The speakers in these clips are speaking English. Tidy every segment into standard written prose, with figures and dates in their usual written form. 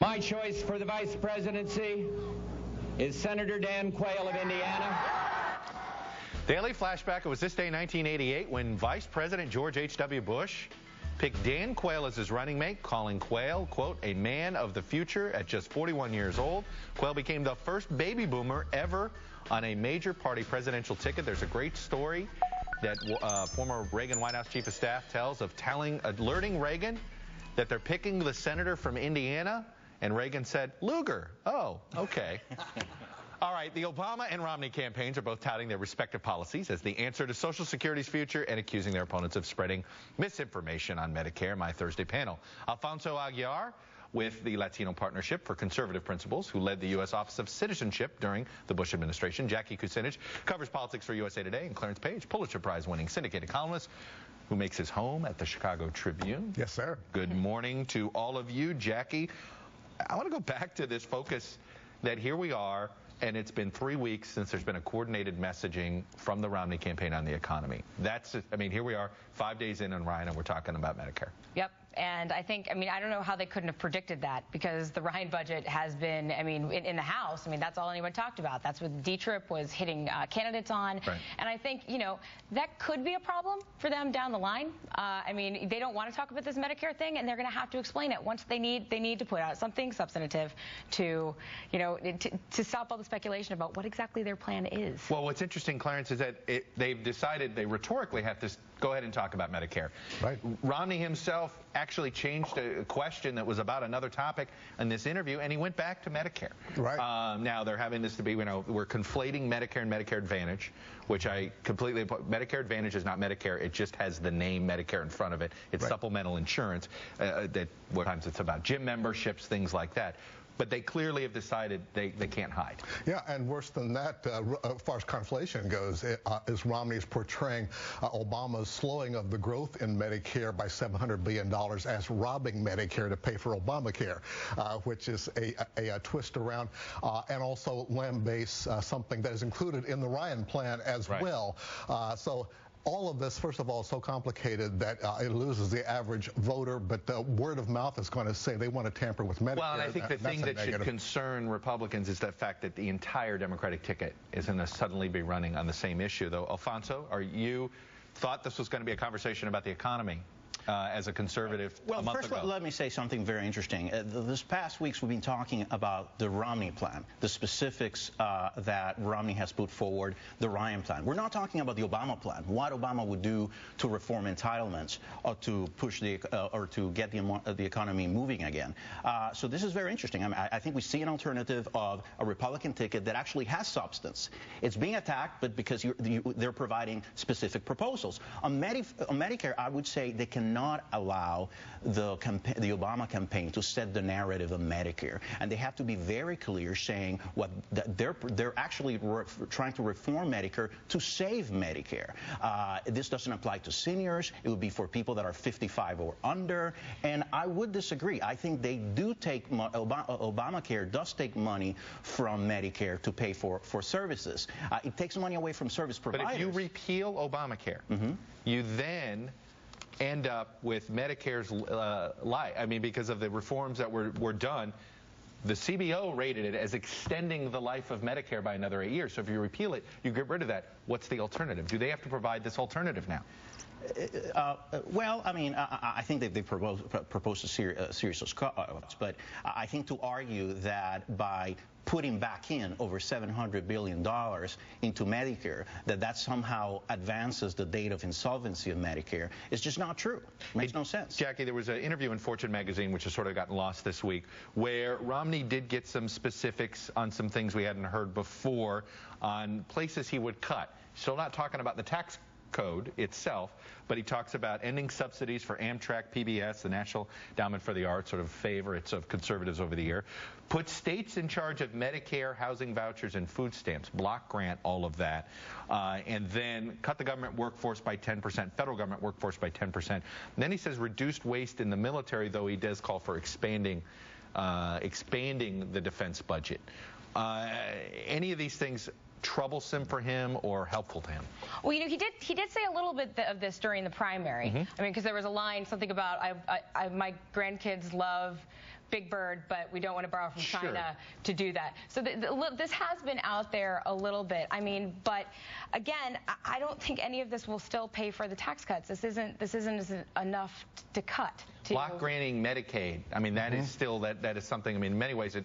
My choice for the vice presidency is Senator Dan Quayle of Indiana. Daily flashback. It was this day in 1988 when Vice President George H.W. Bush picked Dan Quayle as his running mate, calling Quayle, quote, a man of the future at just 41 years old. Quayle became the first baby boomer ever on a major party presidential ticket. There's a great story that former Reagan White House Chief of Staff tells of alerting Reagan that they're picking the senator from Indiana, and Reagan said, Lugar. Oh, okay. All right, the Obama and Romney campaigns are both touting their respective policies as the answer to Social Security's future and accusing their opponents of spreading misinformation on Medicare. My Thursday panel, Alfonso Aguilar with the Latino Partnership for Conservative Principles, who led the U.S. Office of Citizenship during the Bush administration. Jackie Kucinich covers politics for USA Today, and Clarence Page, Pulitzer Prize-winning syndicated columnist, who makes his home at the Chicago Tribune. Yes, sir. Good morning to all of you. Jackie, I want to go back to this focus that here we are, and it's been 3 weeks since there's been a coordinated messaging from the Romney campaign on the economy. Here we are, 5 days in on Ryan, and we're talking about Medicare. Yep. And I don't know how they couldn't have predicted that, because the Ryan budget has been, in the House, that's all anyone talked about. That's what D-Trip was hitting candidates on. Right. And I think, that could be a problem for them down the line. They don't want to talk about this Medicare thing, and they're going to have to explain it once they need to put out something substantive to stop all the speculation about what exactly their plan is. Well, what's interesting, Clarence, is that they've decided they rhetorically have to go ahead and talk about Medicare. Right. Romney himself actually changed a question that was about another topic in this interview, and he went back to Medicare. Right. Now they're having this to be, we're conflating Medicare and Medicare Advantage, which I completely, Medicare Advantage is not Medicare. It just has the name Medicare in front of it. It's supplemental insurance. That what times it's about gym memberships, things like that. But they clearly have decided they can't hide. Yeah, and worse than that, as far as conflation goes, is Romney's portraying Obama's slowing of the growth in Medicare by $700 billion as robbing Medicare to pay for Obamacare, which is a twist around, and also land-based, something that is included in the Ryan plan as well. So all of this, first of all, is so complicated that it loses the average voter, but the word of mouth is going to say they want to tamper with Medicare. Well, and I think the thing that should concern Republicans is the fact that the entire Democratic ticket is going to suddenly be running on the same issue, though. Alfonso, you thought this was going to be a conversation about the economy as a conservative a month ago? Well, first, let me say something very interesting. This past weeks, we've been talking about the Romney plan, the specifics that Romney has put forward, the Ryan plan. We're not talking about the Obama plan, what Obama would do to reform entitlements or to push or to get the economy moving again. So this is very interesting. I think we see an alternative of a Republican ticket that actually has substance. It's being attacked, but because they're providing specific proposals. On Medicare, I would say they cannot allow the Obama campaign to set the narrative of Medicare, and they have to be very clear, saying what they're actually trying to reform Medicare to save Medicare. This doesn't apply to seniors. It would be for people that are 55 or under, and I would disagree. I think they do take Obamacare does take money from Medicare to pay for services. It takes money away from service providers. But if you repeal Obamacare, you then end up with Medicare's life. Because of the reforms that were done, the CBO rated it as extending the life of Medicare by another 8 years. So if you repeal it, you get rid of that. What's the alternative? Do they have to provide this alternative now? I think they proposed a series of cuts, but I think to argue that by putting back in over $700 billion into Medicare, that somehow advances the date of insolvency of Medicare is just not true. It makes no sense. Jackie, there was an interview in Fortune magazine, which has sort of gotten lost this week, where Romney did get some specifics on some things we hadn't heard before on places he would cut. Still not talking about the tax code itself, but he talks about ending subsidies for Amtrak, PBS, the National Endowment for the Arts, sort of favorites of conservatives over the year, put states in charge of Medicare, housing vouchers, and food stamps, block grant all of that, and then cut the government workforce by 10%, federal government workforce by 10%. And then he says reduced waste in the military, though he does call for expanding the defense budget. Any of these things troublesome for him or helpful to him? Well, he did say a little bit of this during the primary. Because there was a line, something about my grandkids love big bird, but we don't want to borrow from Sure. China to do that. So this has been out there a little bit. I mean, but again, I don't think any of this will still pay for the tax cuts. This isn't enough to cut. Block granting Medicaid. I mean, that is still that is something. I mean, in many ways,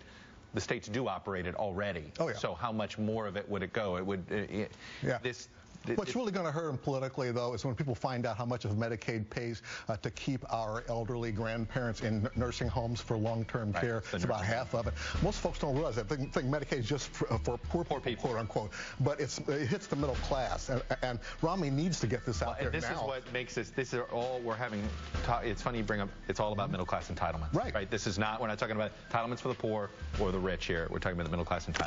the states do operate it already. Oh, yeah. So how much more of it would it go? It would. What's really going to hurt them politically, though, is when people find out how much of Medicaid pays to keep our elderly grandparents in nursing homes for long-term care. It's about half of it. Most folks don't realize that. They think Medicaid is just for poor people, quote unquote. But it hits the middle class, and Romney needs to get this out there now. This is what makes this. This is all we're having. It's funny you bring up. It's all about middle class entitlements. Right. This is not. We're not talking about entitlements for the poor or the rich here. We're talking about the middle class entitlements.